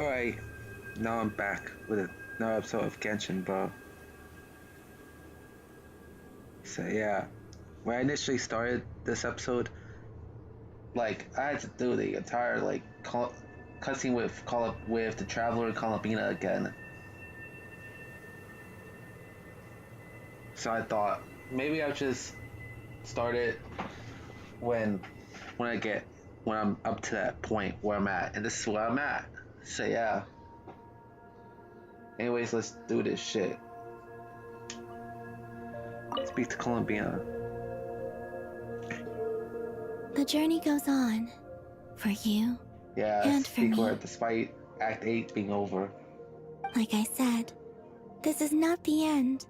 Alright, now I'm back with another episode of Genshin, bro. So yeah, when I initially started this episode, like I had to do the entire cutscene with the Traveler and Columbina again. So I thought maybe I'll just start it when when I get when I'm up to that point where I'm at, and this is where I'm at. So yeah. Anyways, let's do this shit. Speak to Columbina. The journey goes on. For you. Yeah, and for speak me. word despite Act 8 being over. Like I said, this is not the end.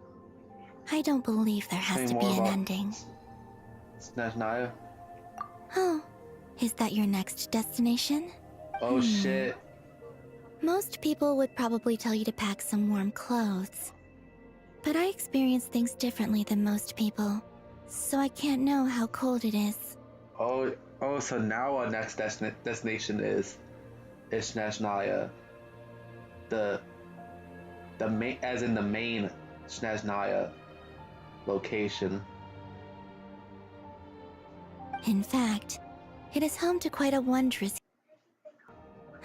I don't believe there has to be an ending. Snezhnaya? Oh, is that your next destination? Oh shit. Most people would probably tell you to pack some warm clothes. But I experience things differently than most people, so I can't know how cold it is. Oh, so now our next destination is Snezhnaya. The main, as in the main Snezhnaya location. In fact, it is home to quite a wondrous.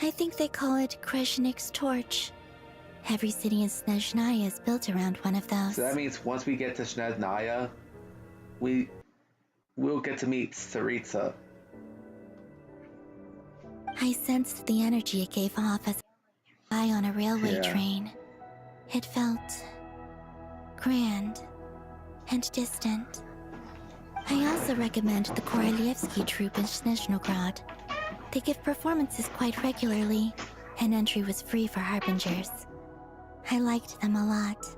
I think they call it Kreshnik's torch. Every city in Snezhnaya is built around one of those. So that means once we get to Snezhnaya, we'll get to meet Tsaritsa. I sensed the energy it gave off as I on a railway train. It felt grand and distant. I also recommend the Korolievsky troupe in Snezhnograd. They give performances quite regularly, and entry was free for harbingers. I liked them a lot.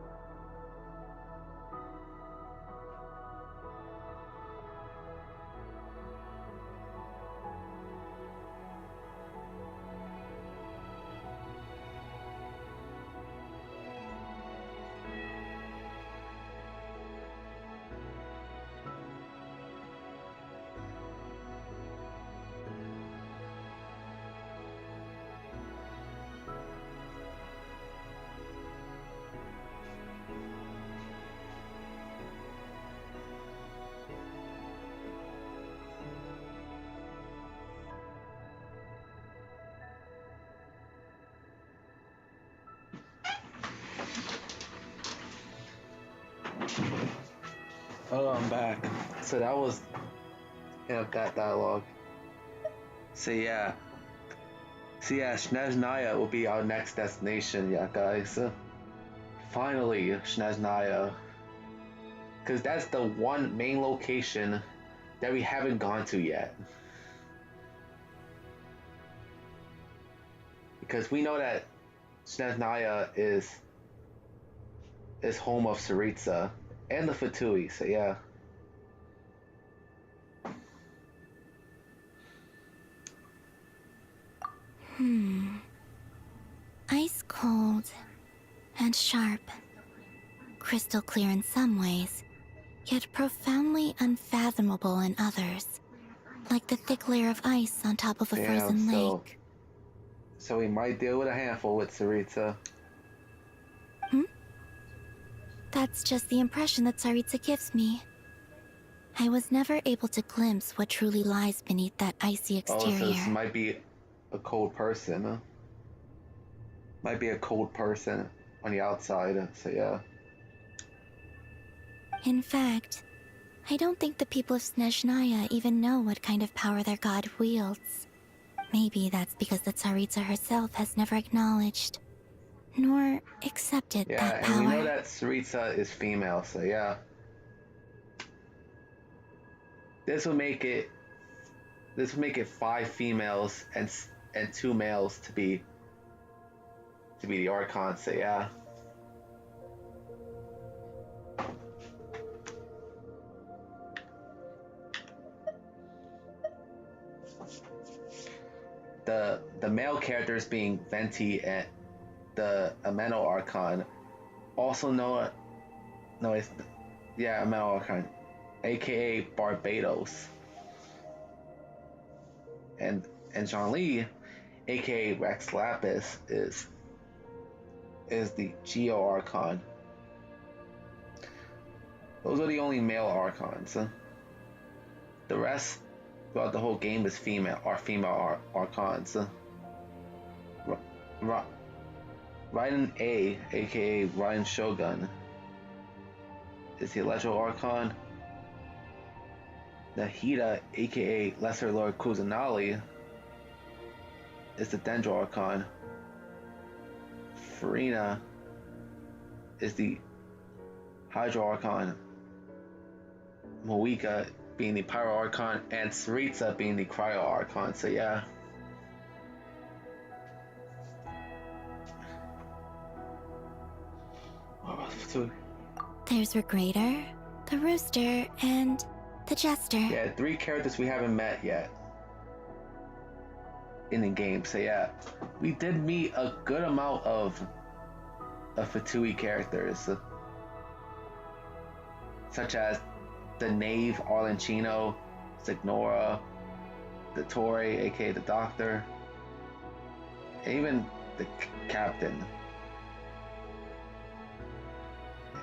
Oh, I'm back. So that was that dialogue. So yeah, Snezhnaya will be our next destination, yeah, guys. Finally, Snezhnaya, because that's the one main location that we haven't gone to yet. Because we know that Snezhnaya is home of Tsaritsa and the Fatui, so yeah. Ice cold and sharp. Crystal clear in some ways, yet profoundly unfathomable in others. Like the thick layer of ice on top of a frozen lake. So we might deal with a handful with Tsaritsa. That's just the impression that Tsaritsa gives me. I was never able to glimpse what truly lies beneath that icy exterior. Oh, so this might be a cold person. Might be a cold person on the outside, so yeah. In fact, I don't think the people of Snezhnaya even know what kind of power their god wields. Maybe that's because the Tsaritsa herself has never acknowledged, nor accepted that power. Yeah, and we know that Tsaritsa is female, so yeah. This will make it 5 females and 2 males to be the Archon, so yeah. The male characters being Venti and the Ameno Archon, also know Ameno Archon, aka Barbados. And Zhongli aka Rex Lapis, is the Geo Archon. Those are the only male Archons. The rest throughout the whole game is female Archons. Raiden A, aka Raiden Shogun, is the Electro Archon. Nahida, aka Lesser Lord Kusanali, is the Dendro Archon. Farina is the Hydro Archon. Moika being the Pyro Archon, and Saritsa being the Cryo Archon. So yeah. There's Regrator, the Rooster, and the Jester. Yeah, 3 characters we haven't met yet in the game. So yeah, we did meet a good amount of Fatui characters, such as the Knave Arlenchino, Signora, the Torre, aka the Doctor, and even the Captain,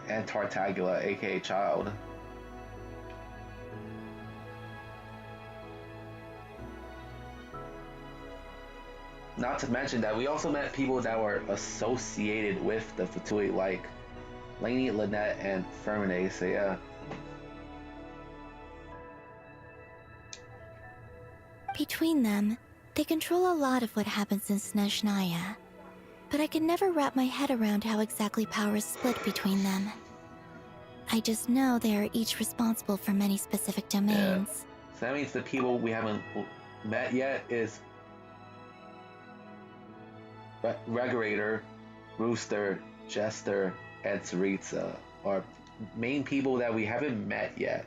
and Tartagula, aka Child. Not to mention that we also met people that were associated with the Fatui, like Lainey, Lynette, and Fermine. So yeah. Between them, they control a lot of what happens in Snezhnaya, but I can never wrap my head around how exactly power is split between them. I just know they are each responsible for many specific domains. Yeah. So that means the people we haven't met yet is Regulator, Rooster, Jester, and Saritsa are main people that we haven't met yet.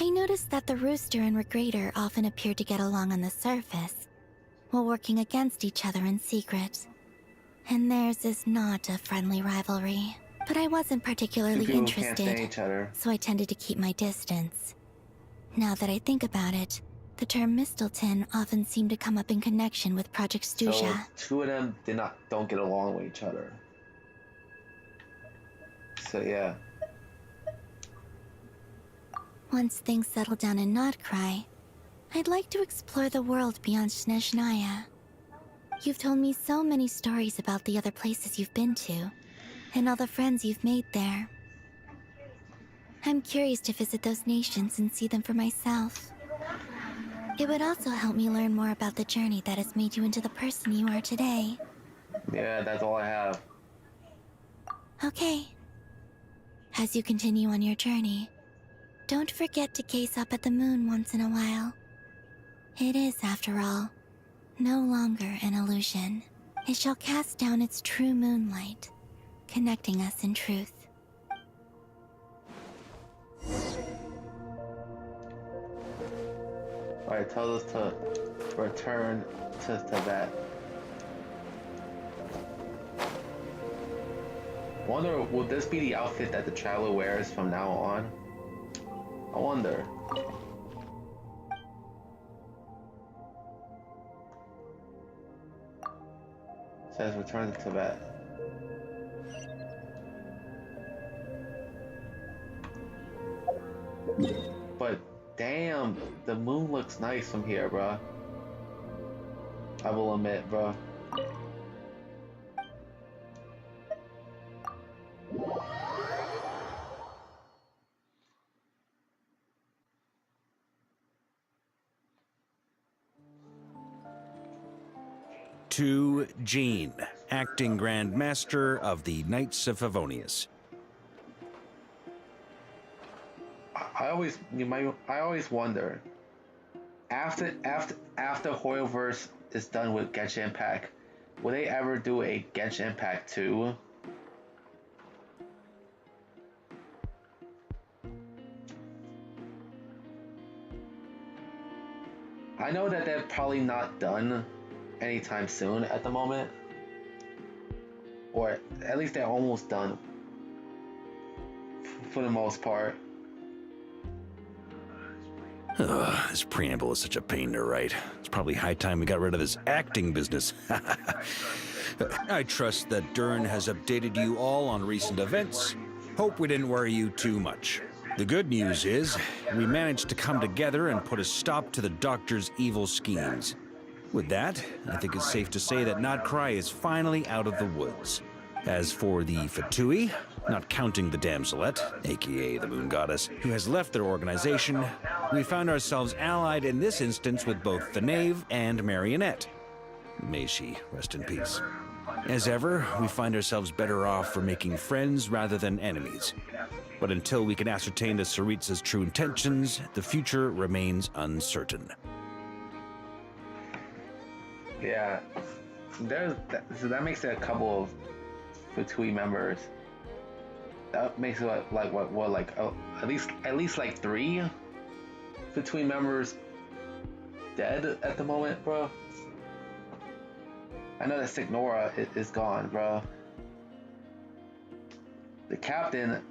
I noticed that the Rooster and Regrator often appeared to get along on the surface, while working against each other in secret. And theirs is not a friendly rivalry. But I wasn't particularly interested, so I tended to keep my distance. Now that I think about it, the term Mistelton often seemed to come up in connection with Project Stuja. So 2 of them don't get along with each other. So yeah. Once things settle down in Notcry, I'd like to explore the world beyond Snezhnaya. You've told me so many stories about the other places you've been to, and all the friends you've made there. I'm curious to visit those nations and see them for myself. It would also help me learn more about the journey that has made you into the person you are today. Yeah, that's all I have. Okay. As you continue on your journey, don't forget to gaze up at the moon once in a while. It is, after all, no longer an illusion. It shall cast down its true moonlight, connecting us in truth. Alright, tell us to return to Tibet. Wonder, will this be the outfit that the traveler wears from now on? I wonder. It says return to Tibet. But damn, the moon looks nice from here, bruh. I will admit, bruh. To Jean, acting Grand Master of the Knights of Favonius. I always wonder, after Horrorverse is done with Genshin Impact, will they ever do a Genshin Impact 2? I know that they're probably not done anytime soon at the moment, or at least they're almost done for the most part. This preamble is such a pain to write. It's probably high time we got rid of this acting business. I trust that Dern has updated you all on recent events. Hope we didn't worry you too much. The good news is, we managed to come together and put a stop to the Doctor's evil schemes. With that, I think it's safe to say that Notcry is finally out of the woods. As for the Fatui, not counting the Damselette, aka the Moon Goddess, who has left their organization, we found ourselves allied in this instance with both the Knave and Marionette. May she rest in peace. As ever, we find ourselves better off for making friends rather than enemies. But until we can ascertain the Tsaritsa's true intentions, the future remains uncertain. Yeah, so that makes it a couple of Fatui members. That makes it at least like 3 Fatui members dead at the moment, bro. I know that Signora is gone, bro. The captain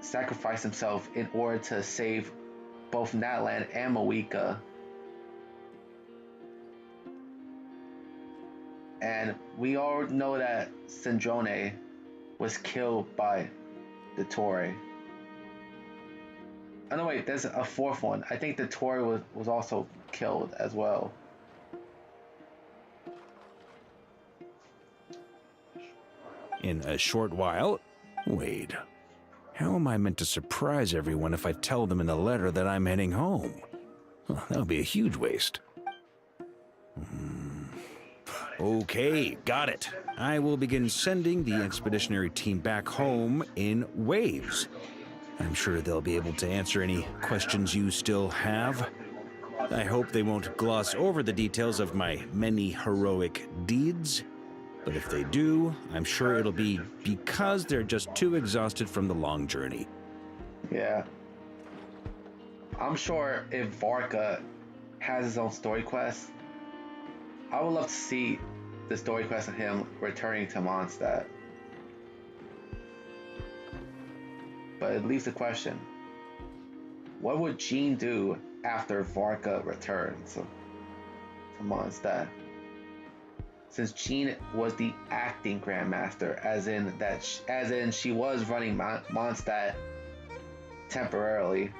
sacrificed himself in order to save both Natlan and Moeka. And we all know that Syndrome was killed by the Tory. Oh no, wait, there's a 4th one. I think the Tory was also killed as well. In a short while, wait, how am I meant to surprise everyone if I tell them in the letter that I'm heading home? Well, that would be a huge waste. Okay, got it. I will begin sending the expeditionary team back home in waves. I'm sure they'll be able to answer any questions you still have. I hope they won't gloss over the details of my many heroic deeds. But if they do, I'm sure it'll be because they're just too exhausted from the long journey. Yeah. I'm sure if Varka has his own story quest, I would love to see the story quest of him returning to Mondstadt. But it leaves the question, what would Jean do after Varka returns to Mondstadt? Since Jean was the acting Grandmaster, as in she was running Mondstadt temporarily,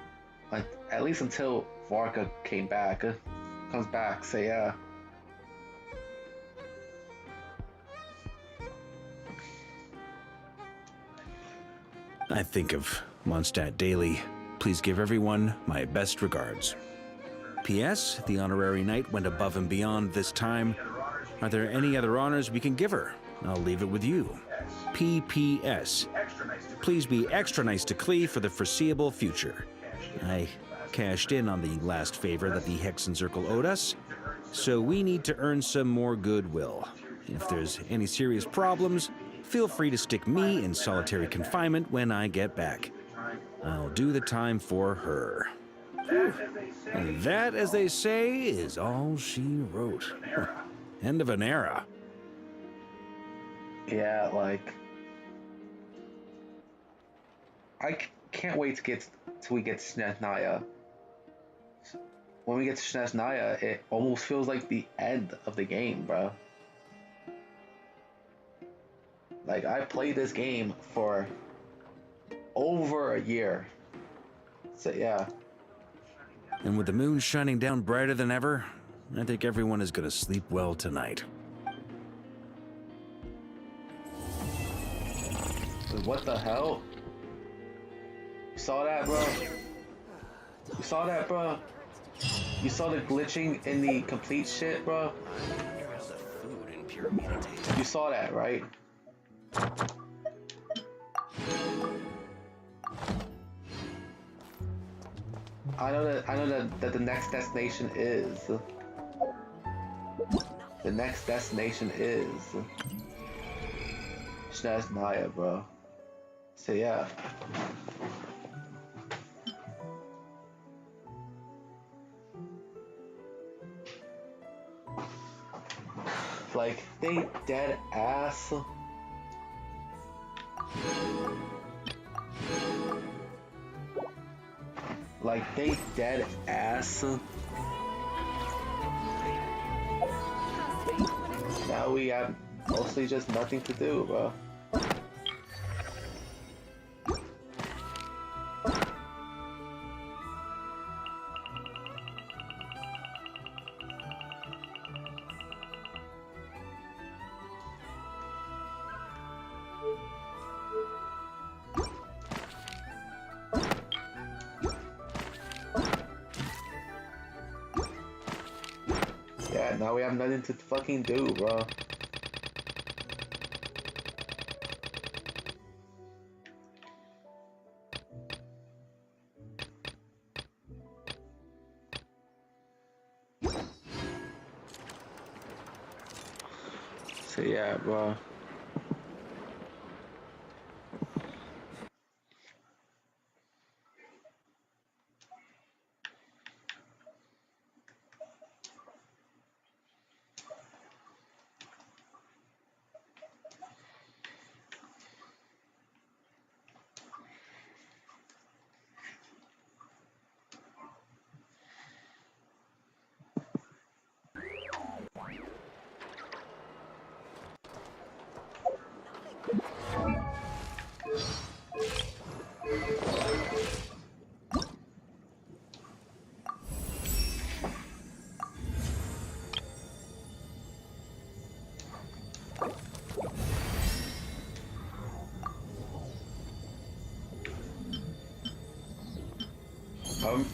at least until Varka comes back. So yeah. I think of Mondstadt daily. Please give everyone my best regards. P.S. The honorary knight went above and beyond this time. Are there any other honors we can give her? I'll leave it with you. P.P.S. Please be extra nice to Klee for the foreseeable future. I cashed in on the last favor that the Hexen Circle owed us, so we need to earn some more goodwill. If there's any serious problems, feel free to stick me in solitary confinement when I get back. I'll do the time for her. Whew. And that, as they say, is all she wrote. End of an era. Yeah, I can't wait till we get to Snezhnaya. When we get to Snezhnaya, it almost feels like the end of the game, bro. I played this game for over a year. So yeah. And with the moon shining down brighter than ever, I think everyone is gonna sleep well tonight. What the hell? You saw that, bro? You saw that, bro? You saw the glitching in the complete shit, bro? You saw that, right? I know that the next destination is. The next destination is Snezhnaya, bro. So yeah. They dead ass. Like, they dead ass. Now we have mostly just nothing to do, bro. Yeah, now we have nothing to fucking do, bro. So yeah, bro.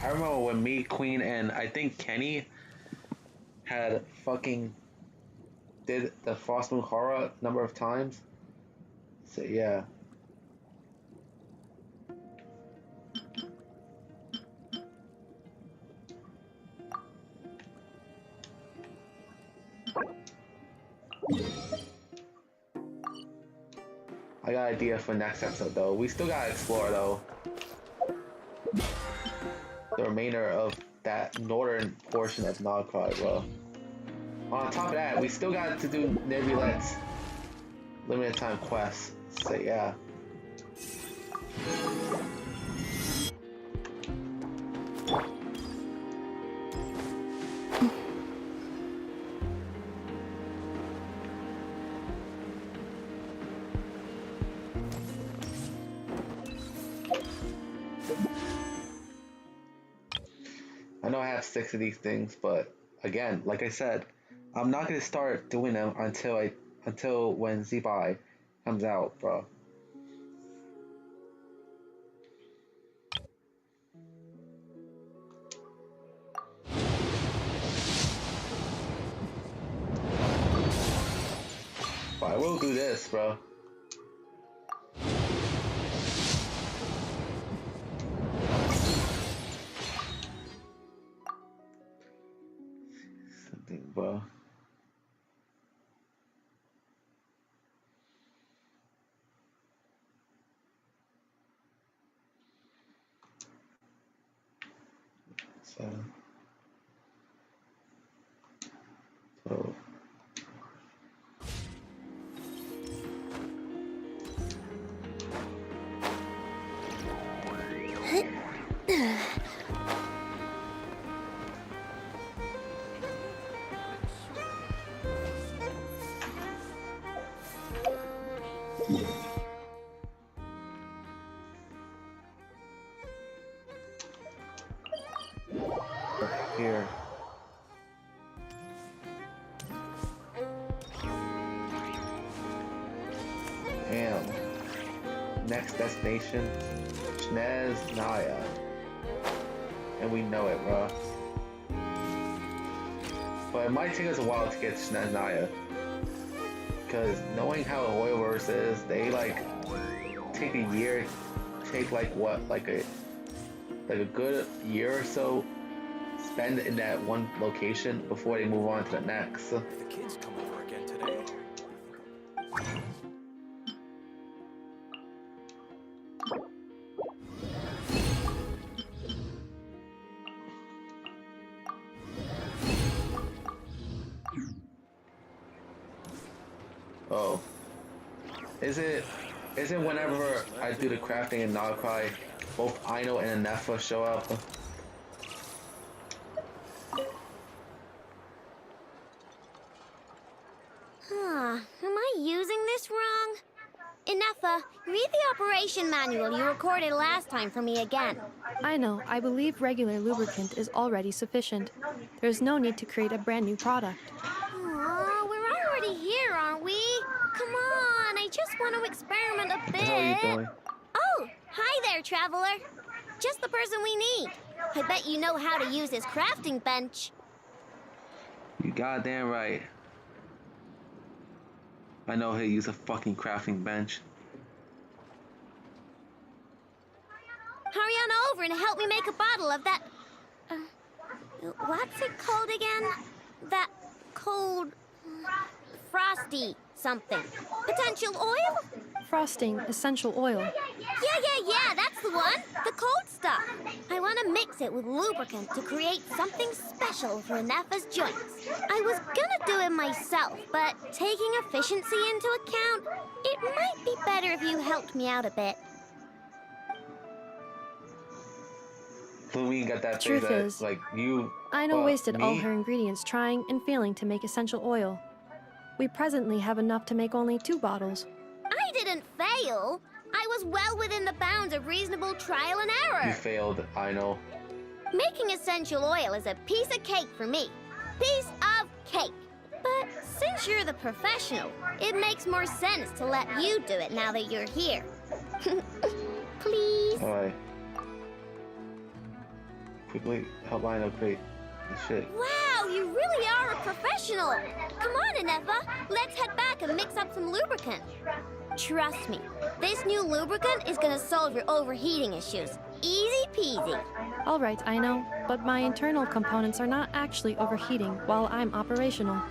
I remember when me, Queen, and I think Kenny had fucking did the Frost Moon Horror a number of times. So yeah. I got an idea for next episode though. We still gotta explore though the remainder of that northern portion of Nogcry, bro. On top of that, we still got to do Nebulette's limited time quests. So yeah. I know I have 6 of these things, but again, like I said, I'm not gonna start doing them until when Z-Buy comes out, bro. But I will do this, bro. Something, bro. So. So. Here. Damn. Next destination, Naya. And we know it, bro. But it might take us a while to get to Naya. Because knowing how the Hoyoverse is, they like take a year, take like what, like a good year or so spend in that one location before they move on to the next. The kids come over again today. Oh. Is it whenever I do the crafting in Nogcry, both Aino and Anefa show up? I using this wrong? Inefa, read the operation manual you recorded last time for me again. I know. I believe regular lubricant is already sufficient. There's no need to create a brand new product. Aw, we're already here, aren't we? Come on, I just want to experiment a What the hell are you bit. doing? Oh, hi there, traveler. Just the person we need. I bet you know how to use this crafting bench. You goddamn right. I know he'll use a fucking crafting bench. Hurry on over and help me make a bottle of that... what's it called again? That cold... frosty something. Potential oil? Frosting essential oil. Yeah, that's the one. The cold stuff. I want to mix it with lubricant to create something special for Inefa's joints. I was gonna do it myself, but taking efficiency into account, it might be better if you helped me out a bit. Louie got that Truth thing that, is, like, you... Ino wasted all me? her ingredients trying and failing to make essential oil. We presently have enough to make only 2 bottles. I didn't fail. I was well within the bounds of reasonable trial and error. You failed, I know. Making essential oil is a piece of cake for me. Piece of cake. But since you're the professional, it makes more sense to let you do it now that you're here. Please? Alright. Quickly help Ino create the shit. Wow, you really are a professional. Come on, Inefa. Let's head back and mix up some lubricant. Trust me, this new lubricant is gonna solve your overheating issues. Easy peasy. All right, I know, but my internal components are not actually overheating while I'm operational.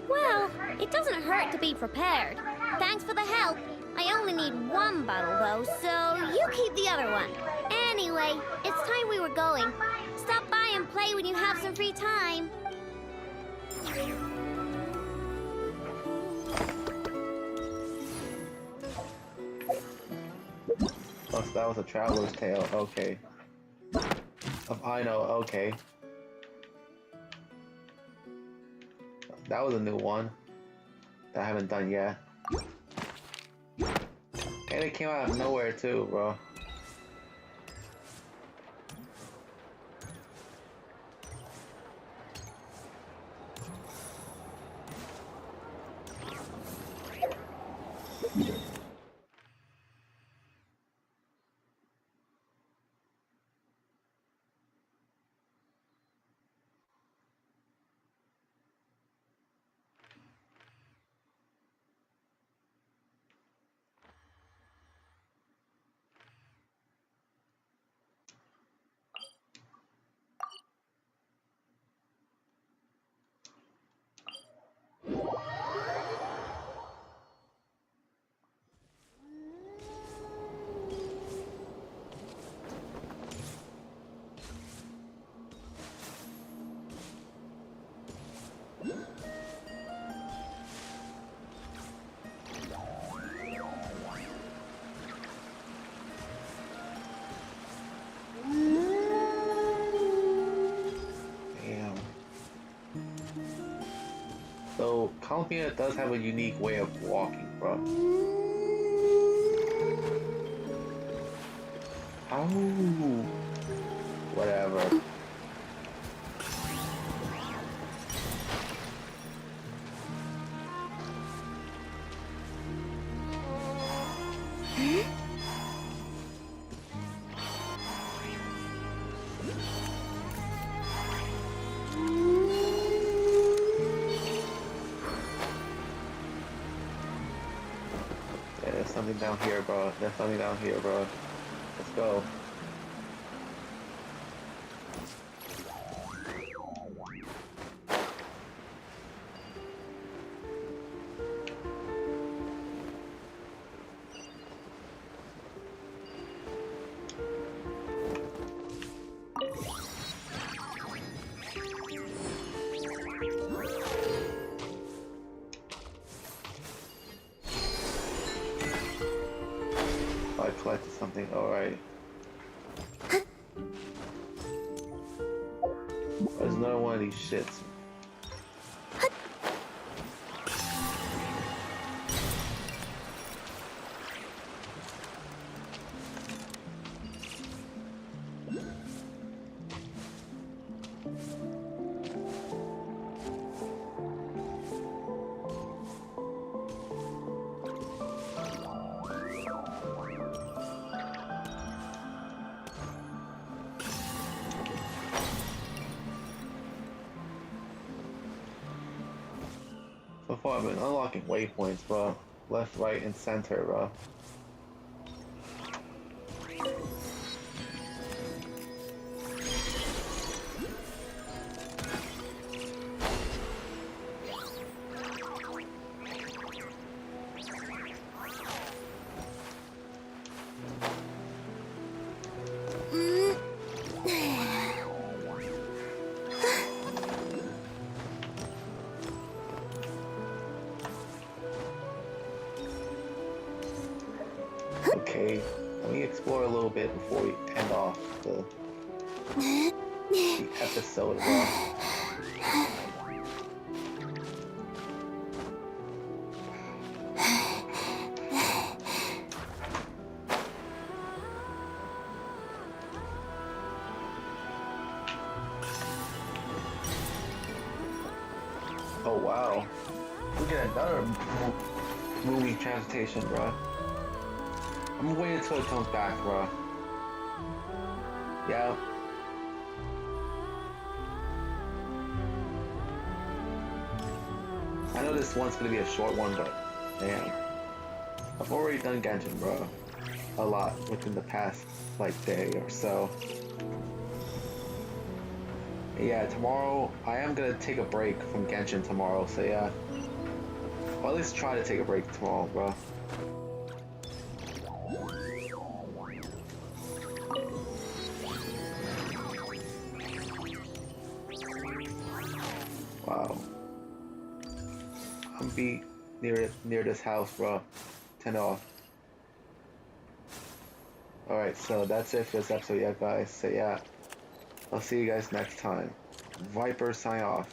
Well, it doesn't hurt to be prepared. Thanks for the help. I only need 1 bottle, though, so you keep the other one. Anyway, it's time we were going. Stop by and play when you have some free time. Oh, so that was a traveler's tale, okay. Of Ino, okay. That was a new one that I haven't done yet. And it came out of nowhere too, bro. So, Columbia does have a unique way of walking, bro. Oh, whatever. There's something down here, bro. There's something down here, bro. Let's go. I collected something, alright. There's another one of these shits. So far I've been unlocking waypoints, bro. Left, right, and center, bro. Okay, let me explore a little bit before we end off the episode, bro. Oh wow, we get another movie transportation, bro. I'm waiting until it comes back, bro. Yeah. I know this one's gonna be a short one, but damn. I've already done Genshin, bro. A lot within the past, like, day or so. Yeah, tomorrow, I am gonna take a break from Genshin tomorrow, so yeah. Or at least try to take a break tomorrow, bro. Wow. I'm be near this house, bro. 10 off. Alright, so that's it for this episode, yeah, guys. So yeah, I'll see you guys next time. Viper sign off.